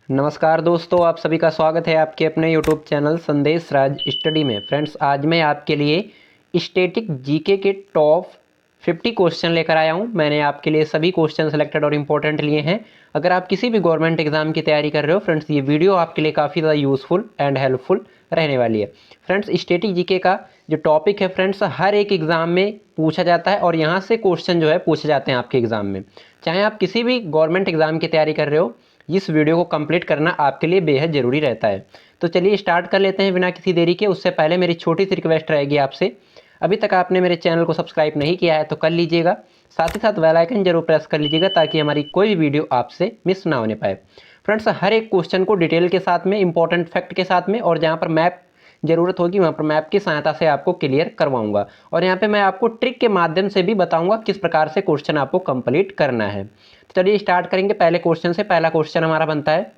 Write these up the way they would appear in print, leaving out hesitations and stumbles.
नमस्कार दोस्तों, आप सभी का स्वागत है आपके अपने यूट्यूब चैनल संदेश राज स्टडी में। फ्रेंड्स, आज मैं आपके लिए स्टैटिक जीके के टॉप 50 क्वेश्चन लेकर आया हूं। मैंने आपके लिए सभी क्वेश्चन सेलेक्टेड और इम्पोर्टेंट लिए हैं। अगर आप किसी भी गवर्नमेंट एग्जाम की तैयारी कर रहे हो फ्रेंड्स, ये वीडियो आपके लिए काफ़ी ज़्यादा यूज़फुल एंड हेल्पफुल रहने वाली है। फ्रेंड्स, स्टैटिक जीके का जो टॉपिक है फ्रेंड्स, हर एक एग्ज़ाम में पूछा जाता है और यहाँ से क्वेश्चन जो है पूछे जाते हैं आपके एग्ज़ाम में। चाहे आप किसी भी गवर्नमेंट एग्ज़ाम की तैयारी कर रहे हो, इस वीडियो को कंप्लीट करना आपके लिए बेहद ज़रूरी रहता है। तो चलिए स्टार्ट कर लेते हैं बिना किसी देरी के। उससे पहले मेरी छोटी सी रिक्वेस्ट रहेगी आपसे, अभी तक आपने मेरे चैनल को सब्सक्राइब नहीं किया है तो कर लीजिएगा। साथ ही साथ बेल आइकन जरूर प्रेस कर लीजिएगा ताकि हमारी कोई भी वीडियो आपसे मिस ना होने पाए। फ्रेंड्स, हर एक क्वेश्चन को डिटेल के साथ में, इंपॉर्टेंट फैक्ट के साथ में, और जहाँ पर मैप ज़रूरत होगी वहाँ पर मैप की सहायता से आपको क्लियर करवाऊंगा। और यहाँ पे मैं आपको ट्रिक के माध्यम से भी बताऊंगा किस प्रकार से क्वेश्चन आपको कंप्लीट करना है। तो चलिए स्टार्ट करेंगे पहले क्वेश्चन से। पहला क्वेश्चन हमारा बनता है,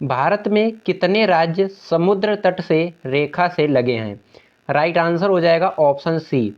भारत में कितने राज्य समुद्र तट से रेखा से लगे हैं? राइट आंसर हो जाएगा ऑप्शन सी।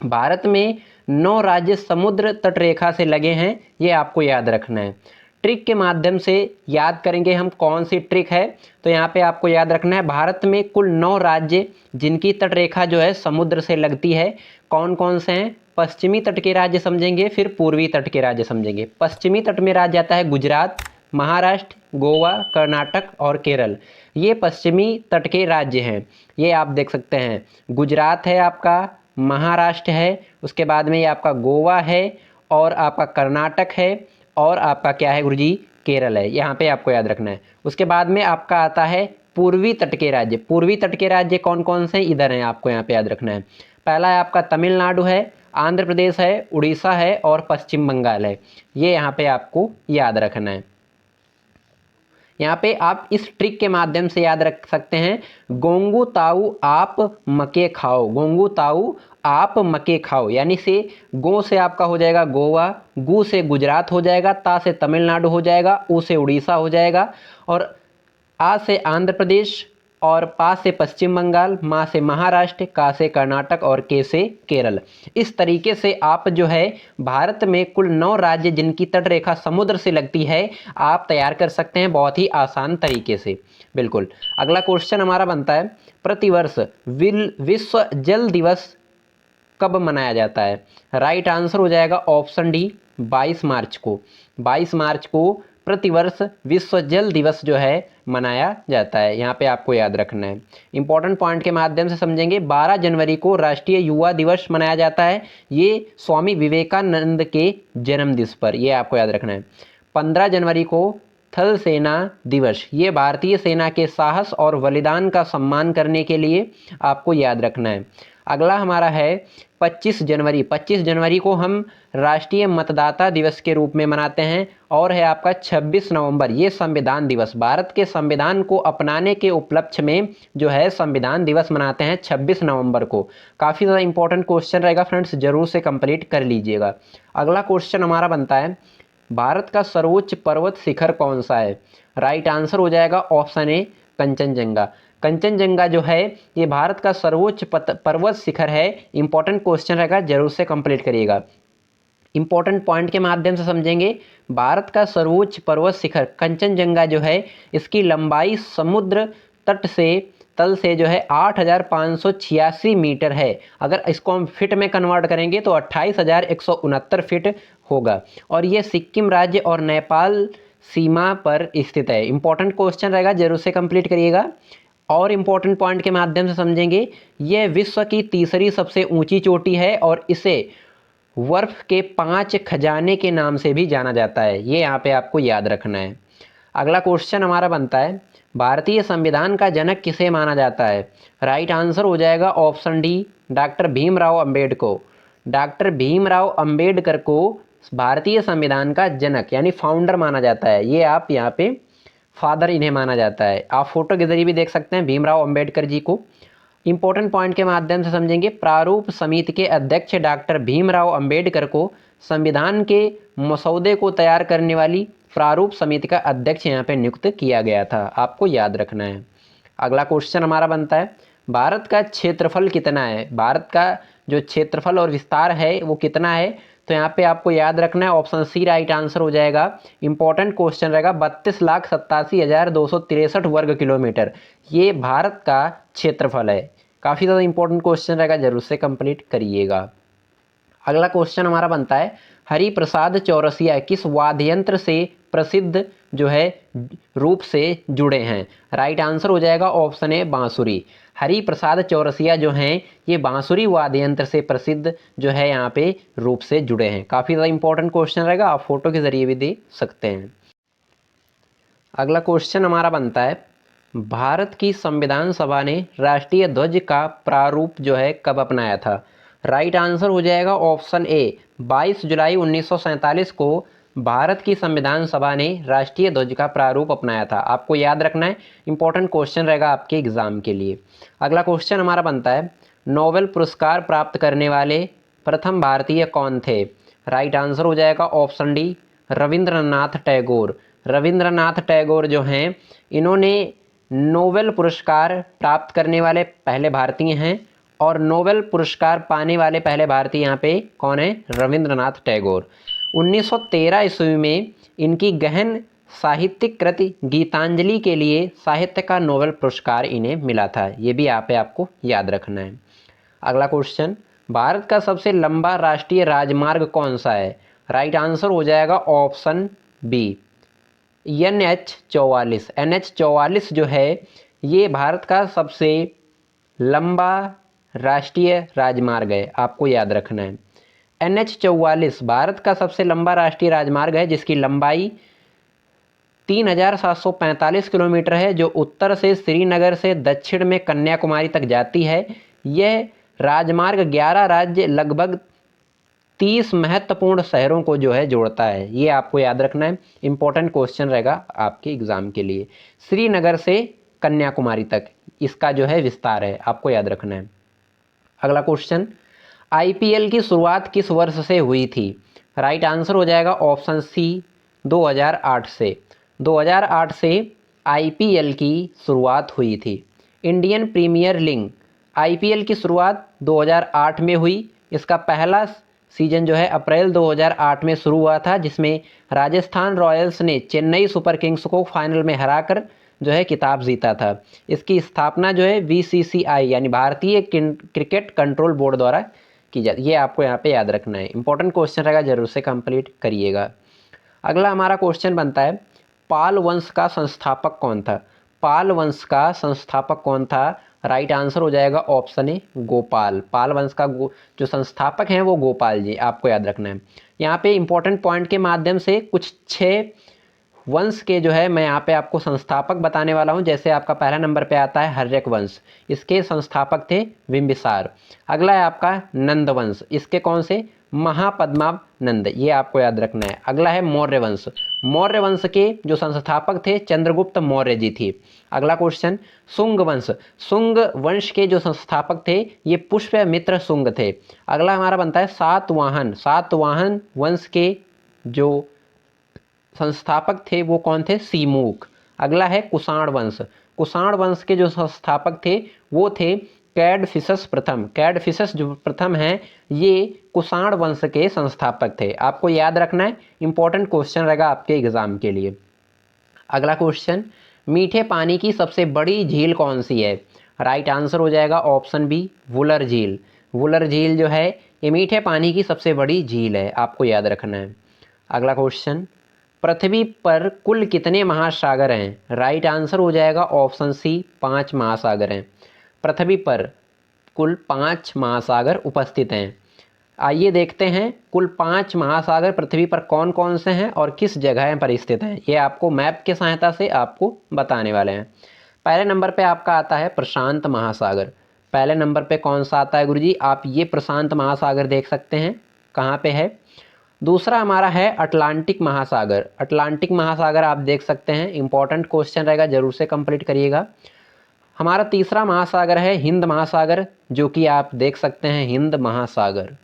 भारत में 9 राज्य समुद्र तट रेखा से लगे हैं, ये आपको याद रखना है। ट्रिक के माध्यम से याद करेंगे हम। कौन सी ट्रिक है? तो यहाँ पे आपको याद रखना है, भारत में कुल 9 राज्य जिनकी तट रेखा जो है समुद्र से लगती है। कौन कौन से हैं? पश्चिमी तट के राज्य समझेंगे, फिर पूर्वी तट के राज्य समझेंगे। पश्चिमी तट में राज्य आता है गुजरात, महाराष्ट्र, गोवा, कर्नाटक और केरल। ये पश्चिमी तट के राज्य हैं। ये आप देख सकते हैं, गुजरात है आपका, महाराष्ट्र है, उसके बाद में ये आपका गोवा है, और आपका कर्नाटक है, और आपका क्या है गुरुजी? केरल है। यहाँ पे आपको याद रखना है। उसके बाद में आपका आता है पूर्वी तट के राज्य। पूर्वी तट के राज्य कौन कौन से इधर हैं, आपको यहाँ पे याद रखना है। पहला है आपका तमिलनाडु है, आंध्र प्रदेश है, उड़ीसा है और पश्चिम बंगाल है। ये यहाँ पे आपको याद रखना है। यहाँ पे आप इस ट्रिक के माध्यम से याद रख सकते हैं, गोंगू ताऊ आप मके खाओ। गोंगू ताऊ आप मके खाओ, यानी से गो से आपका हो जाएगा गोवा, गु से गुजरात हो जाएगा, ता से तमिलनाडु हो जाएगा, उ से उड़ीसा हो जाएगा, और आ से आंध्र प्रदेश, और पा से पश्चिम बंगाल, मा से महाराष्ट्र, का से कर्नाटक और के से केरल। इस तरीके से आप जो है भारत में कुल 9 राज्य जिनकी तट रेखा समुद्र से लगती है आप तैयार कर सकते हैं बहुत ही आसान तरीके से। बिल्कुल। अगला क्वेश्चन हमारा बनता है, प्रतिवर्ष विश्व जल दिवस कब मनाया जाता है? राइट आंसर हो जाएगा ऑप्शन डी, 22 मार्च को। 22 मार्च को प्रतिवर्ष विश्व जल दिवस जो है मनाया जाता है। यहाँ पे आपको याद रखना है। इंपॉर्टेंट पॉइंट के माध्यम से समझेंगे। 12 जनवरी को राष्ट्रीय युवा दिवस मनाया जाता है, ये स्वामी विवेकानंद के जन्म दिवस पर, ये आपको याद रखना है। 15 जनवरी को थल सेना दिवस, ये भारतीय सेना के साहस और बलिदान का सम्मान करने के लिए आपको याद रखना है। अगला हमारा है 25 जनवरी। 25 जनवरी को हम राष्ट्रीय मतदाता दिवस के रूप में मनाते हैं। और है आपका 26 नवंबर, ये संविधान दिवस। भारत के संविधान को अपनाने के उपलक्ष्य में जो है संविधान दिवस मनाते हैं 26 नवंबर को। काफ़ी ज़्यादा इंपॉर्टेंट क्वेश्चन रहेगा फ्रेंड्स, जरूर से कंप्लीट कर लीजिएगा। अगला क्वेश्चन हमारा बनता है, भारत का सर्वोच्च पर्वत शिखर कौन सा है? राइट आंसर हो जाएगा ऑप्शन ए, कंचनजंगा। कंचनजंगा जो है ये भारत का सर्वोच्च पर्वत शिखर है। इंपॉर्टेंट क्वेश्चन रहेगा, जरूर से कंप्लीट करिएगा। इंपॉर्टेंट पॉइंट के माध्यम से समझेंगे। भारत का सर्वोच्च पर्वत शिखर कंचनजंगा जो है, इसकी लंबाई समुद्र तट से तल से जो है 8,586 मीटर है। अगर इसको हम फिट में कन्वर्ट करेंगे तो 28,169 फिट होगा। और ये सिक्किम राज्य और नेपाल सीमा पर स्थित है। इंपॉर्टेंट क्वेश्चन रहेगा, जरूर से कंप्लीट करिएगा। और इम्पॉर्टेंट पॉइंट के माध्यम से समझेंगे, यह विश्व की तीसरी सबसे ऊंची चोटी है और इसे बर्फ के 5 खजाने के नाम से भी जाना जाता है। ये यहाँ पे आपको याद रखना है। अगला क्वेश्चन हमारा बनता है, भारतीय संविधान का जनक किसे माना जाता है? राइट आंसर हो जाएगा option D, doctor Bhimrao Ambedkar. Doctor Bhimrao Ambedkar को भारतीय संविधान का जनक यानी फाउंडर माना जाता है। ये आप यहाँ पे फादर इन्हें माना जाता है। आप फोटो के जरिए भी देख सकते हैं भीमराव अंबेडकर जी को। इंपॉर्टेंट पॉइंट के माध्यम से समझेंगे। प्रारूप समिति के अध्यक्ष डॉक्टर भीमराव अंबेडकर को संविधान के मसौदे को तैयार करने वाली प्रारूप समिति का अध्यक्ष यहाँ पे नियुक्त किया गया था, आपको याद रखना है। अगला क्वेश्चन हमारा बनता है, भारत का क्षेत्रफल कितना है? भारत का जो क्षेत्रफल और विस्तार है वो कितना है? तो यहाँ पे आपको याद रखना है ऑप्शन सी राइट आंसर हो जाएगा। इंपॉर्टेंट क्वेश्चन रहेगा 32,87,263 वर्ग किलोमीटर ये भारत का क्षेत्रफल है। काफ़ी ज़्यादा इंपॉर्टेंट क्वेश्चन रहेगा, जरूर से कंप्लीट करिएगा। अगला क्वेश्चन हमारा बनता है हरिप्रसाद चौरसिया किस वाद्य यंत्र से प्रसिद्ध जो है रूप से जुड़े हैं? राइट आंसर हो जाएगा ऑप्शन ए बांसुरी। हरिप्रसाद चौरसिया जो हैं ये बांसुरी वाद्य यंत्र से प्रसिद्ध जो है यहाँ पे रूप से जुड़े हैं। काफ़ी ज़्यादा इंपॉर्टेंट क्वेश्चन रहेगा, आप फोटो के जरिए भी दे सकते हैं। अगला क्वेश्चन हमारा बनता है भारत की संविधान सभा ने राष्ट्रीय ध्वज का प्रारूप जो है कब अपनाया था? राइट आंसर हो जाएगा ऑप्शन ए 22 जुलाई 1947 को भारत की संविधान सभा ने राष्ट्रीय ध्वज का प्रारूप अपनाया था। आपको याद रखना है, इंपॉर्टेंट क्वेश्चन रहेगा आपके एग्जाम के लिए। अगला क्वेश्चन हमारा बनता है नोबेल पुरस्कार प्राप्त करने वाले प्रथम भारतीय कौन थे? राइट आंसर हो जाएगा ऑप्शन डी रविंद्रनाथ टैगोर। रविंद्रनाथ टैगोर जो हैं इन्होंने नोबेल पुरस्कार प्राप्त करने वाले पहले भारतीय हैं और नोबेल पुरस्कार पाने वाले पहले भारतीय यहाँ पे कौन है? रविंद्रनाथ टैगोर। 1913 ईस्वी में इनकी गहन साहित्यिक कृति गीतांजलि के लिए साहित्य का नोबेल पुरस्कार इन्हें मिला था। ये भी यहाँ पे आपको याद रखना है। अगला क्वेश्चन भारत का सबसे लंबा राष्ट्रीय राजमार्ग कौन सा है? राइट आंसर हो जाएगा ऑप्शन बी NH44। NH44 जो है ये भारत का सबसे लंबा राष्ट्रीय राजमार्ग है, आपको याद रखना है। NH44 भारत का सबसे लंबा राष्ट्रीय राजमार्ग है जिसकी लंबाई 3,745 किलोमीटर है, जो उत्तर से श्रीनगर से दक्षिण में कन्याकुमारी तक जाती है। यह राजमार्ग 11 राज्य लगभग 30 महत्वपूर्ण शहरों को जो है जोड़ता है। ये आपको याद रखना है, इंपॉर्टेंट क्वेश्चन रहेगा आपके एग्जाम के लिए। श्रीनगर से कन्याकुमारी तक इसका जो है विस्तार है, आपको याद रखना है। अगला क्वेश्चन IPL की शुरुआत किस वर्ष से हुई थी? राइट आंसर हो जाएगा ऑप्शन सी 2008 से। 2008 से IPL की शुरुआत हुई थी। इंडियन प्रीमियर लीग IPL की शुरुआत 2008 में हुई। इसका पहला सीजन जो है अप्रैल 2008 में शुरू हुआ था, जिसमें राजस्थान रॉयल्स ने चेन्नई सुपर किंग्स को फाइनल में हराकर जो है खिताब जीता था। इसकी स्थापना जो है BCCI यानी भारतीय क्रिकेट कंट्रोल बोर्ड द्वारा की जाती है। ये आपको यहाँ पे याद रखना है, इंपॉर्टेंट क्वेश्चन रहेगा, जरूर से कंप्लीट करिएगा। अगला हमारा क्वेश्चन बनता है पाल वंश का संस्थापक कौन था? पाल वंश का संस्थापक कौन था? राइट आंसर हो जाएगा ऑप्शन ए गोपाल। पाल वंश का जो संस्थापक हैं वो गोपाल जी, आपको याद रखना है। यहाँ पे इंपॉर्टेंट पॉइंट के माध्यम से कुछ 6 वंश के जो है मैं यहाँ पे आपको संस्थापक बताने वाला हूँ। जैसे आपका पहला नंबर पे आता है हर्यक वंश, इसके संस्थापक थे बिंबिसार। अगला है आपका नंद वंश, इसके कौन से? महापद्माव नंद, ये आपको याद रखना है। अगला है मौर्य वंश, मौर्य वंश के जो संस्थापक थे चंद्रगुप्त मौर्य जी थे। अगला क्वेश्चन शुंग वंश, शुंग वंश के जो संस्थापक थे ये पुष्यमित्र शुंग थे। अगला हमारा बनता है सातवाहन, सातवाहन वंश के जो संस्थापक थे वो कौन थे? सीमूक। अगला है कुषाण वंश, कुषाण वंश के जो संस्थापक थे वो थे कैडफिसस प्रथम। कैडफिसस जो प्रथम हैं ये कुषाण वंश के संस्थापक थे, आपको याद रखना है, इंपॉर्टेंट क्वेश्चन रहेगा आपके एग्जाम के लिए। अगला क्वेश्चन मीठे पानी की सबसे बड़ी झील कौन सी है? राइट आंसर हो जाएगा ऑप्शन बी वुलर झील। वुलर झील जो है ये मीठे पानी की सबसे बड़ी झील है, आपको याद रखना है। अगला क्वेश्चन पृथ्वी पर कुल कितने महासागर हैं? राइट आंसर हो जाएगा ऑप्शन सी 5 महासागर हैं। पृथ्वी पर कुल 5 महासागर उपस्थित हैं। आइए देखते हैं कुल 5 महासागर पृथ्वी पर कौन कौन से हैं और किस जगह पर स्थित हैं। ये आपको मैप की सहायता से आपको बताने वाले हैं। पहले नंबर पे आपका आता है प्रशांत महासागर। पहले नंबर पे कौन सा आता है गुरुजी? आप ये प्रशांत महासागर देख सकते हैं, कहाँ पे है। दूसरा हमारा है अटलांटिक महासागर। अटलांटिक महासागर आप देख सकते हैं, इंपॉर्टेंट क्वेश्चन रहेगा, जरूर से कंप्लीट करिएगा। हमारा तीसरा महासागर है हिंद महासागर, जो कि आप देख सकते हैं हिंद महासागर।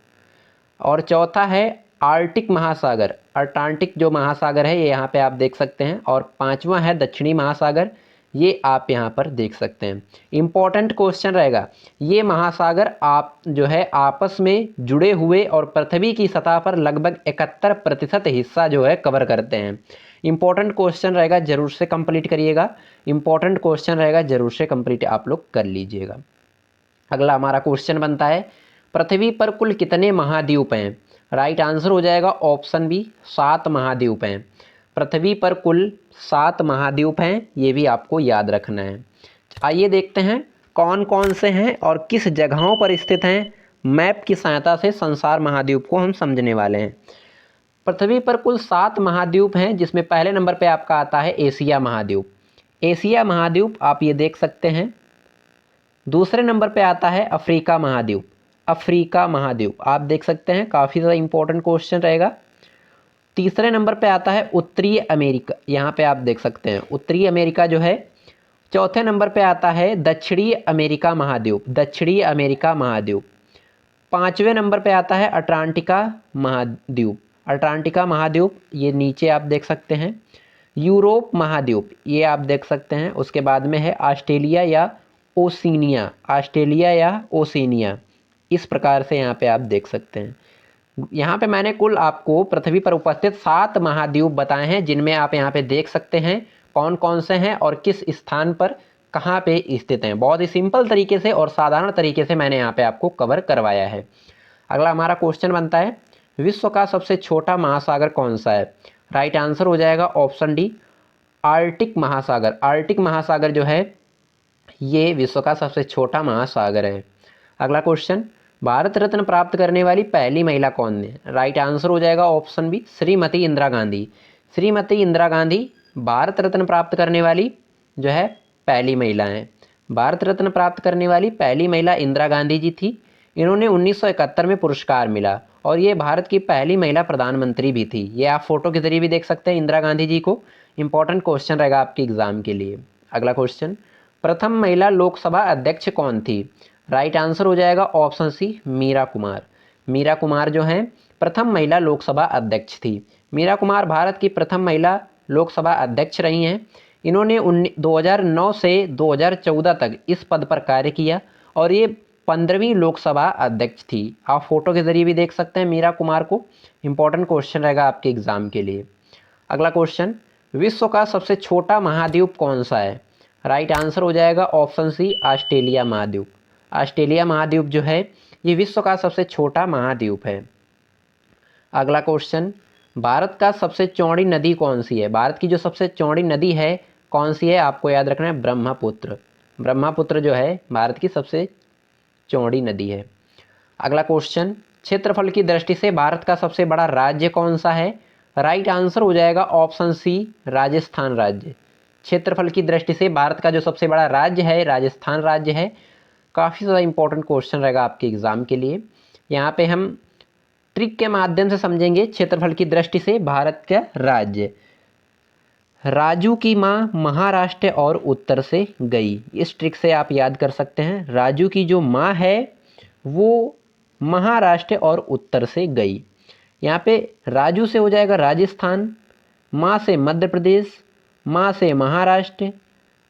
और चौथा है आर्कटिक महासागर, अटलांटिक जो महासागर है ये यहाँ पे आप देख सकते हैं। और पांचवा है दक्षिणी महासागर, ये आप यहाँ पर देख सकते हैं। इम्पॉर्टेंट क्वेश्चन रहेगा, ये महासागर आप जो है आपस में जुड़े हुए और पृथ्वी की सतह पर लगभग 71% हिस्सा जो है कवर करते हैं। इंपॉर्टेंट क्वेश्चन रहेगा, जरूर से कंप्लीट करिएगा। इंपॉर्टेंट क्वेश्चन रहेगा, जरूर से कंप्लीट आप लोग कर लीजिएगा। अगला हमारा क्वेश्चन बनता है, पृथ्वी पर कुल कितने महाद्वीप हैं? राइट आंसर हो जाएगा ऑप्शन बी, 7 महाद्वीप हैं। पृथ्वी पर कुल 7 महाद्वीप हैं, ये भी आपको याद रखना है। आइए देखते हैं कौन कौन से हैं और किस जगहों पर स्थित हैं। मैप की सहायता से संसार महाद्वीप को हम समझने वाले हैं। पृथ्वी पर कुल 7 महाद्वीप हैं, जिसमें पहले नंबर पे आपका आता है एशिया महाद्वीप। एशिया महाद्वीप आप ये देख सकते हैं। दूसरे नंबर पे आता है अफ्रीका महाद्वीप। अफ्रीका महाद्वीप आप देख सकते हैं, काफ़ी ज़्यादा इंपॉर्टेंट क्वेश्चन रहेगा। तीसरे नंबर पे आता है उत्तरी अमेरिका, यहाँ पे आप देख सकते हैं उत्तरी अमेरिका जो है। चौथे नंबर पे आता है दक्षिणी अमेरिका महाद्वीप, दक्षिणी अमेरिका महाद्वीप। पाँचवें नंबर पे आता है अटलांटिका महाद्वीप, अटलांटिका महाद्वीप ये नीचे आप देख सकते हैं। यूरोप महाद्वीप ये आप देख सकते हैं। उसके बाद में है ऑस्ट्रेलिया या ओशिनिया, ऑस्ट्रेलिया या ओशिनिया, इस प्रकार से यहाँ पे आप देख सकते हैं। यहाँ पे मैंने कुल आपको पृथ्वी पर उपस्थित 7 महाद्वीप बताए हैं, जिनमें आप यहाँ पे देख सकते हैं कौन कौन से हैं और किस स्थान पर कहाँ पे स्थित हैं। बहुत ही सिंपल तरीके से और साधारण तरीके से मैंने यहाँ पे आपको कवर करवाया है। अगला हमारा क्वेश्चन बनता है, विश्व का सबसे छोटा महासागर कौन सा है? राइट आंसर हो जाएगा ऑप्शन डी, आर्कटिक महासागर। आर्कटिक महासागर जो है ये विश्व का सबसे छोटा महासागर है। अगला क्वेश्चन, भारत रत्न प्राप्त करने वाली पहली महिला कौन है? राइट आंसर हो जाएगा ऑप्शन बी, श्रीमती इंदिरा गांधी। श्रीमती इंदिरा गांधी भारत रत्न प्राप्त करने वाली जो है पहली महिला हैं। भारत रत्न प्राप्त करने वाली पहली महिला इंदिरा गांधी जी थी। इन्होंने 1971 में पुरस्कार मिला और ये भारत की पहली महिला प्रधानमंत्री भी थी। ये आप फोटो के जरिए भी देख सकते हैं इंदिरा गांधी जी को। इंपॉर्टेंट क्वेश्चन रहेगा आपके एग्जाम के लिए। अगला क्वेश्चन, प्रथम महिला लोकसभा अध्यक्ष कौन थी? राइट आंसर हो जाएगा ऑप्शन सी, मीरा कुमार। मीरा कुमार जो हैं प्रथम महिला लोकसभा अध्यक्ष थी। मीरा कुमार भारत की प्रथम महिला लोकसभा अध्यक्ष रही हैं। इन्होंने 2009 से 2014 तक इस पद पर कार्य किया और ये 15वीं लोकसभा अध्यक्ष थी। आप फोटो के जरिए भी देख सकते हैं मीरा कुमार को। इंपॉर्टेंट क्वेश्चन रहेगा आपके एग्जाम के लिए। अगला क्वेश्चन, विश्व का सबसे छोटा महाद्वीप कौन सा है? राइट आंसर हो जाएगा ऑप्शन सी, ऑस्ट्रेलिया महाद्वीप। ऑस्ट्रेलिया महाद्वीप जो है ये विश्व का सबसे छोटा महाद्वीप है। अगला क्वेश्चन, भारत का सबसे चौड़ी नदी कौन सी है? भारत की जो सबसे चौड़ी नदी है कौन सी है? आपको याद रखना है ब्रह्मपुत्र। ब्रह्मपुत्र जो है भारत की सबसे चौड़ी नदी है। अगला क्वेश्चन, क्षेत्रफल की दृष्टि से भारत का सबसे बड़ा राज्य कौन सा है? राइट आंसर हो जाएगा ऑप्शन सी, राजस्थान राज्य। क्षेत्रफल की दृष्टि से भारत का जो सबसे बड़ा राज्य है राजस्थान राज्य है। काफ़ी ज़्यादा इंपॉर्टेंट क्वेश्चन रहेगा आपके एग्जाम के लिए। यहाँ पे हम ट्रिक के माध्यम से समझेंगे क्षेत्रफल की दृष्टि से भारत का राज्य। राजू की माँ महाराष्ट्र और उत्तर से गई, इस ट्रिक से आप याद कर सकते हैं। राजू की जो माँ है वो महाराष्ट्र और उत्तर से गई। यहाँ पे राजू से हो जाएगा राजस्थान, माँ से मध्य प्रदेश, माँ से महाराष्ट्र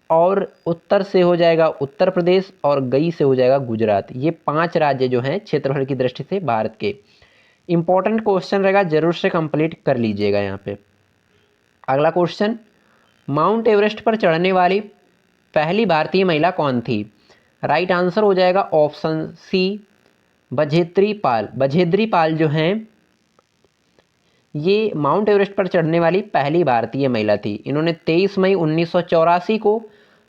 और उत्तर से हो जाएगा उत्तर प्रदेश और गई से हो जाएगा गुजरात। ये 5 राज्य जो हैं क्षेत्रफल की दृष्टि से भारत के। इंपॉर्टेंट क्वेश्चन रहेगा, जरूर से कंप्लीट कर लीजिएगा यहाँ पे। अगला क्वेश्चन, माउंट एवरेस्ट पर चढ़ने वाली पहली भारतीय महिला कौन थी? राइट आंसर हो जाएगा ऑप्शन सी, बघेत्री पाल। बघेत्री पाल जो हैं ये माउंट एवरेस्ट पर चढ़ने वाली पहली भारतीय महिला थी। इन्होंने 23 मई 1984 को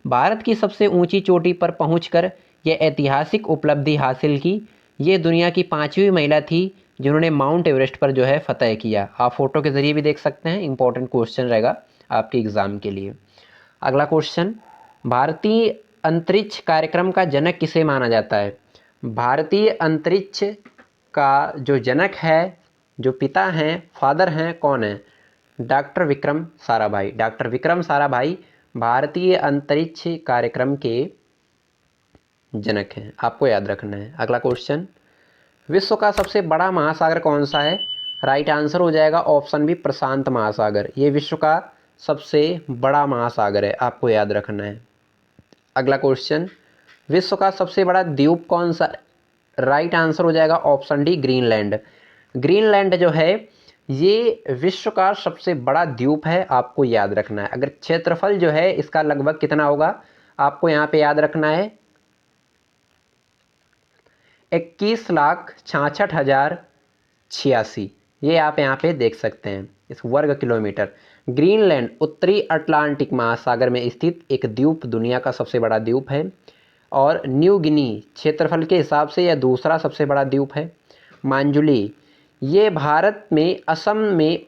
भारत की सबसे ऊंची चोटी पर पहुंचकर यह ऐतिहासिक उपलब्धि हासिल की। ये दुनिया की 5वीं महिला थी जिन्होंने माउंट एवरेस्ट पर जो है फतह किया। आप फोटो के जरिए भी देख सकते हैं। इंपॉर्टेंट क्वेश्चन रहेगा आपके एग्जाम के लिए। अगला क्वेश्चन, भारतीय अंतरिक्ष कार्यक्रम का जनक किसे माना जाता है? भारतीय अंतरिक्ष का जो जनक है, जो पिता हैं, फादर हैं, कौन है? डॉक्टर विक्रम साराभाई। डॉक्टर विक्रम साराभाई भारतीय अंतरिक्ष कार्यक्रम के जनक हैं, आपको याद रखना है। अगला क्वेश्चन, विश्व का सबसे बड़ा महासागर कौन सा है? राइट आंसर हो जाएगा ऑप्शन बी, प्रशांत महासागर। ये विश्व का सबसे बड़ा महासागर है, आपको याद रखना है। अगला क्वेश्चन, विश्व का सबसे बड़ा द्वीप कौन सा? राइट आंसर हो जाएगा ऑप्शन डी, ग्रीनलैंड। ग्रीनलैंड जो है ये विश्व का सबसे बड़ा द्वीप है, आपको याद रखना है। अगर क्षेत्रफल जो है इसका लगभग कितना होगा, आपको यहाँ पे याद रखना है 21,66,086। ये आप यहाँ पे देख सकते हैं इस वर्ग किलोमीटर। ग्रीनलैंड उत्तरी अटलांटिक महासागर में स्थित एक द्वीप, दुनिया का सबसे बड़ा द्वीप है। और न्यू गिनी क्षेत्रफल के हिसाब से यह दूसरा सबसे बड़ा द्वीप है। मांजुली ये भारत में असम में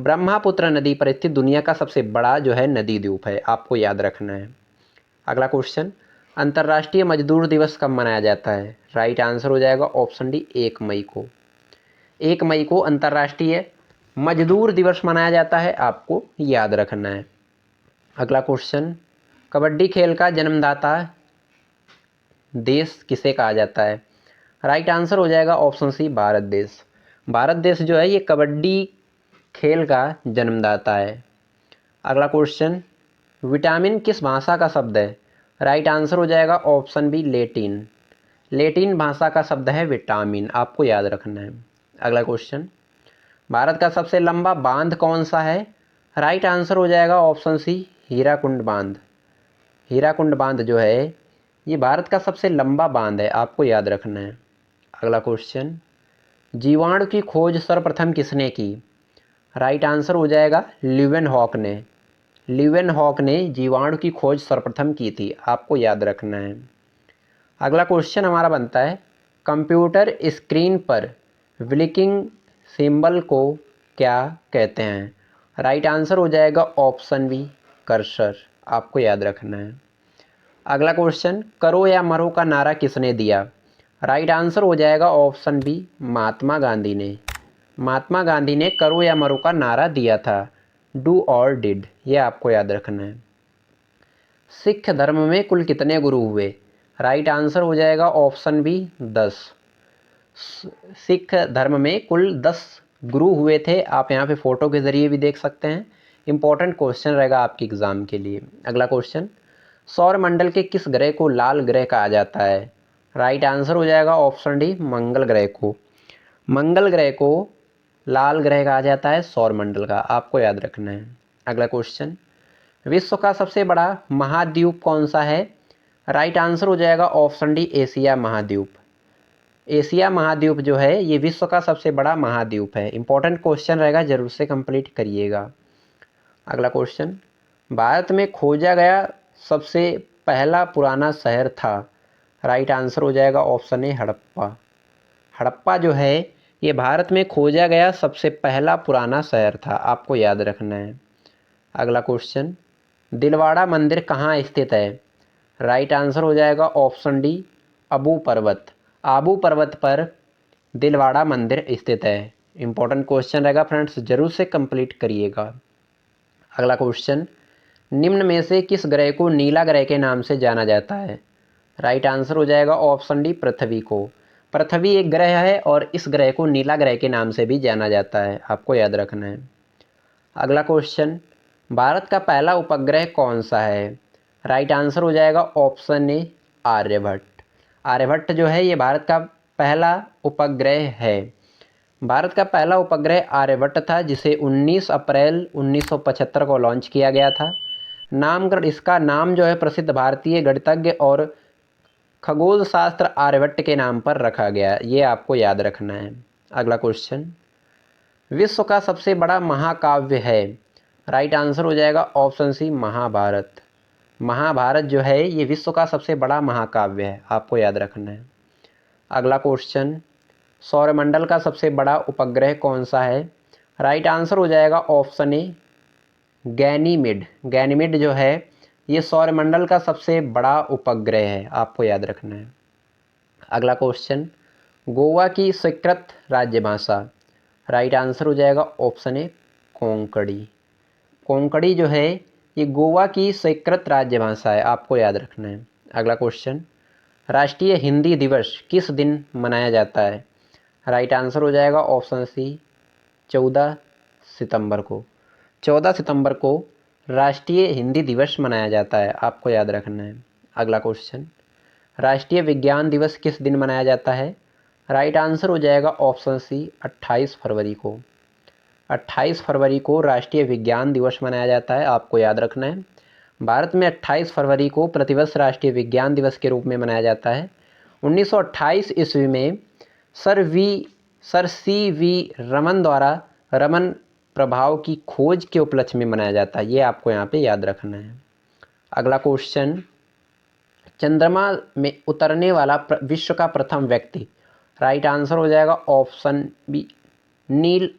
ब्रह्मपुत्र नदी पर स्थित दुनिया का सबसे बड़ा जो है नदी द्वीप है, आपको याद रखना है। अगला क्वेश्चन, अंतर्राष्ट्रीय मजदूर दिवस कब मनाया जाता है? राइट आंसर हो जाएगा ऑप्शन डी, 1 मई को। 1 मई को अंतर्राष्ट्रीय मजदूर दिवस मनाया जाता है, आपको याद रखना है। अगला क्वेश्चन, कबड्डी खेल का जन्मदाता देश किसे कहा जाता है? राइट आंसर हो जाएगा ऑप्शन सी, भारत देश। भारत देश जो है ये कबड्डी खेल का जन्मदाता है। अगला क्वेश्चन, विटामिन किस भाषा का शब्द है? राइट आंसर हो जाएगा ऑप्शन बी, लेटिन। लेटिन भाषा का शब्द है विटामिन, आपको याद रखना है। अगला क्वेश्चन, भारत का सबसे लंबा बांध कौन सा है? राइट आंसर हो जाएगा ऑप्शन सी, हीराकुंड बांध। हीराकुंड बांध जो है ये भारत का सबसे लंबा बांध है, आपको याद रखना है। अगला क्वेश्चन, जीवाणु की खोज सर्वप्रथम किसने की? राइट आंसर हो जाएगा ल्यूवेनहॉक ने। ल्यूवेनहॉक ने जीवाणु की खोज सर्वप्रथम की थी, आपको याद रखना है। अगला क्वेश्चन हमारा बनता है, कंप्यूटर स्क्रीन पर ब्लिंकिंग सिंबल को क्या कहते हैं? राइट आंसर हो जाएगा ऑप्शन बी, कर्सर, आपको याद रखना है। अगला क्वेश्चन, करो या मरो का नारा किसने दिया? राइट आंसर हो जाएगा ऑप्शन बी, महात्मा गांधी ने। महात्मा गांधी ने करो या मरो का नारा दिया था, डू और डिड, ये आपको याद रखना है। सिख धर्म में कुल कितने गुरु हुए? राइट आंसर हो जाएगा ऑप्शन बी, 10। सिख धर्म में कुल 10 गुरु हुए थे, आप यहाँ पे फोटो के ज़रिए भी देख सकते हैं। इंपॉर्टेंट क्वेश्चन रहेगा आपके एग्जाम के लिए। अगला क्वेश्चन, सौरमंडल के किस ग्रह को लाल ग्रह कहा जाता है? राइट आंसर हो जाएगा ऑप्शन डी, मंगल ग्रह को। मंगल ग्रह को लाल ग्रह कहा जाता है सौरमंडल का, आपको याद रखना है। अगला क्वेश्चन, विश्व का सबसे बड़ा महाद्वीप कौन सा है? राइट आंसर हो जाएगा ऑप्शन डी, एशिया महाद्वीप। एशिया महाद्वीप जो है ये विश्व का सबसे बड़ा महाद्वीप है। इंपॉर्टेंट क्वेश्चन रहेगा, जरूर से कंप्लीट करिएगा। अगला क्वेश्चन, भारत में खोजा गया सबसे पहला पुराना शहर था? राइट आंसर हो जाएगा ऑप्शन ए, हड़प्पा। हड़प्पा जो है ये भारत में खोजा गया सबसे पहला पुराना शहर था, आपको याद रखना है। अगला क्वेश्चन, दिलवाड़ा मंदिर कहाँ स्थित है? राइट आंसर हो जाएगा ऑप्शन डी, अबू पर्वत। आबू पर्वत पर दिलवाड़ा मंदिर स्थित है। इंपॉर्टेंट क्वेश्चन रहेगा फ्रेंड्स, जरूर से कंप्लीट करिएगा। अगला क्वेश्चन, निम्न में से किस ग्रह को नीला ग्रह के नाम से जाना जाता है? राइट आंसर हो जाएगा ऑप्शन डी, पृथ्वी को। पृथ्वी एक ग्रह है और इस ग्रह को नीला ग्रह के नाम से भी जाना जाता है, आपको याद रखना है। अगला क्वेश्चन, भारत का पहला उपग्रह कौन सा है? राइट आंसर हो जाएगा ऑप्शन ए, आर्यभट्ट। आर्यभट्ट जो है ये भारत का पहला उपग्रह है। भारत का पहला उपग्रह आर्यभट्ट था, जिसे 19 अप्रैल 1975 को लॉन्च किया गया था। नामकरण इसका नाम जो है प्रसिद्ध भारतीय गणितज्ञ और खगोल शास्त्र आर्यभट्ट के नाम पर रखा गया, ये आपको याद रखना है। अगला क्वेश्चन, विश्व का सबसे बड़ा महाकाव्य है? राइट आंसर हो जाएगा ऑप्शन सी, महाभारत। महाभारत जो है ये विश्व का सबसे बड़ा महाकाव्य है, आपको याद रखना है। अगला क्वेश्चन, सौरमंडल का सबसे बड़ा उपग्रह कौन सा है? राइट आंसर हो जाएगा ऑप्शन ए, गैनीमेड। गैनीमेड जो है ये सौरमंडल का सबसे बड़ा उपग्रह है, आपको याद रखना है। अगला क्वेश्चन, गोवा की स्वीकृत राज्य भाषा? राइट आंसर हो जाएगा ऑप्शन ए, कोंकणी। कोंकणी जो है ये गोवा की स्वीकृत राज्य भाषा है, आपको याद रखना है। अगला क्वेश्चन, राष्ट्रीय हिंदी दिवस किस दिन मनाया जाता है? राइट आंसर हो जाएगा ऑप्शन सी, 14 सितंबर को। 14 सितंबर को राष्ट्रीय हिंदी दिवस मनाया जाता है? आपको याद रखना है। अगला क्वेश्चन, राष्ट्रीय विज्ञान दिवस किस दिन मनाया जाता है? राइट आंसर हो जाएगा ऑप्शन सी 28 फरवरी को। 28 फरवरी को राष्ट्रीय विज्ञान दिवस मनाया जाता है, आपको याद रखना है। भारत में 28 फरवरी को प्रतिवर्ष राष्ट्रीय विज्ञान दिवस के रूप में मनाया जाता है। 1928 ईस्वी में सर सी वी रमन द्वारा रमन प्रभाव की खोज के उपलक्ष्य में मनाया जाता है, ये आपको यहाँ पे याद रखना है। अगला क्वेश्चन, चंद्रमा में उतरने वाला विश्व का प्रथम व्यक्ति? राइट आंसर हो जाएगा option B Neil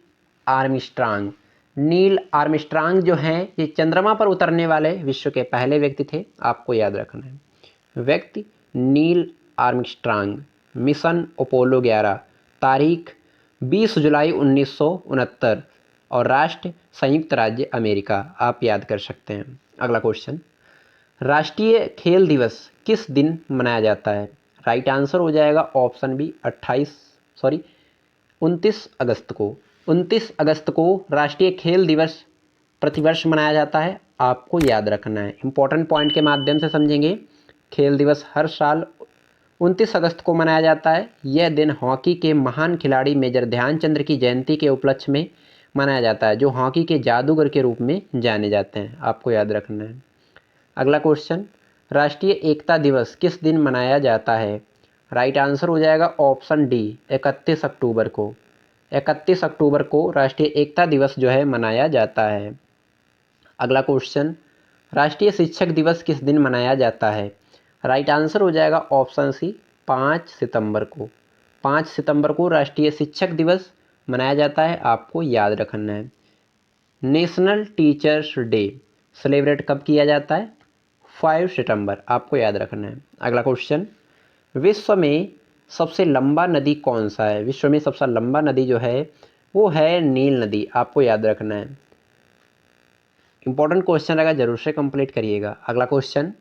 Armstrong. Neil Armstrong जो हैं ये चंद्रमा पर उतरने वाले विश्व के पहले व्यक्ति थे, आपको याद रखना है। व्यक्ति नील आर्मस्ट्रांग। मिशन अपोलो 11, तारीख 20 जुलाई 1969 और राष्ट्र संयुक्त राज्य अमेरिका, आप याद कर सकते हैं। अगला क्वेश्चन, राष्ट्रीय खेल दिवस किस दिन मनाया जाता है? राइट आंसर हो जाएगा ऑप्शन बी 29 अगस्त को। 29 अगस्त को राष्ट्रीय खेल दिवस प्रतिवर्ष मनाया जाता है, आपको याद रखना है। इंपॉर्टेंट पॉइंट के माध्यम से समझेंगे। खेल दिवस हर साल 29 अगस्त को मनाया जाता है। यह दिन हॉकी के महान खिलाड़ी मेजर ध्यानचंद्र की जयंती के उपलक्ष्य में मनाया जाता है, जो हॉकी के जादूगर के रूप में जाने जाते हैं, आपको याद रखना है। अगला क्वेश्चन, राष्ट्रीय एकता दिवस किस दिन मनाया जाता है? राइट आंसर हो जाएगा ऑप्शन डी 31 अक्टूबर को। 31 अक्टूबर को राष्ट्रीय एकता दिवस जो है मनाया जाता है। अगला क्वेश्चन, राष्ट्रीय शिक्षक दिवस किस दिन मनाया जाता है? राइट आंसर हो जाएगा ऑप्शन सी 5 सितंबर को। 5 सितंबर को राष्ट्रीय शिक्षक दिवस मनाया जाता है, आपको याद रखना है। नेशनल टीचर्स डे सेलिब्रेट कब किया जाता है? 5 सितंबर, आपको याद रखना है। अगला क्वेश्चन, विश्व में सबसे लंबा नदी कौन सा है? विश्व में सबसे लंबा नदी जो है वो है नील नदी, आपको याद रखना है। इंपॉर्टेंट क्वेश्चन रहेगा, जरूर से कंप्लीट करिएगा। अगला क्वेश्चन,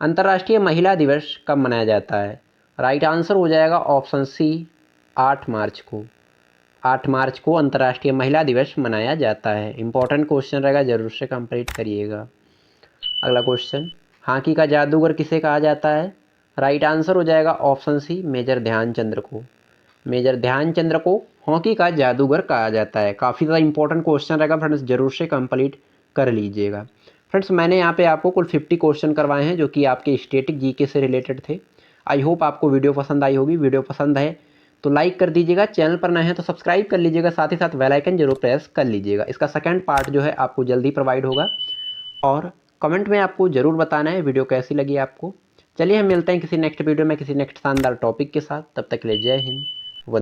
अंतर्राष्ट्रीय महिला दिवस कब मनाया जाता है? राइट आंसर हो जाएगा ऑप्शन सी 8 मार्च को। 8 मार्च को अंतर्राष्ट्रीय महिला दिवस मनाया जाता है। इंपॉर्टेंट क्वेश्चन रहेगा, जरूर से कंप्लीट करिएगा। अगला क्वेश्चन, हॉकी का जादूगर किसे कहा जाता है? राइट आंसर हो जाएगा ऑप्शन सी मेजर ध्यानचंद्र को। मेजर ध्यानचंद्र को हॉकी का जादूगर कहा जाता है। काफ़ी ज़्यादा इंपॉर्टेंट क्वेश्चन रहेगा फ्रेंड्स, जरूर से कंप्लीट कर लीजिएगा। फ्रेंड्स मैंने यहाँ पे आपको कुल 50 क्वेश्चन करवाए हैं जो कि आपके स्टैटिक जीके से रिलेटेड थे। आई होप आपको वीडियो पसंद आई होगी। वीडियो पसंद है तो लाइक कर दीजिएगा, चैनल पर नए हैं तो सब्सक्राइब कर लीजिएगा, साथ ही साथ बेल आइकन जरूर प्रेस कर लीजिएगा। इसका सेकंड पार्ट जो है आपको जल्दी प्रोवाइड होगा और कमेंट में आपको ज़रूर बताना है वीडियो कैसी लगी आपको। चलिए हम मिलते हैं किसी नेक्स्ट वीडियो में किसी नेक्स्ट शानदार टॉपिक के साथ। तब तक के लिए जय हिंद।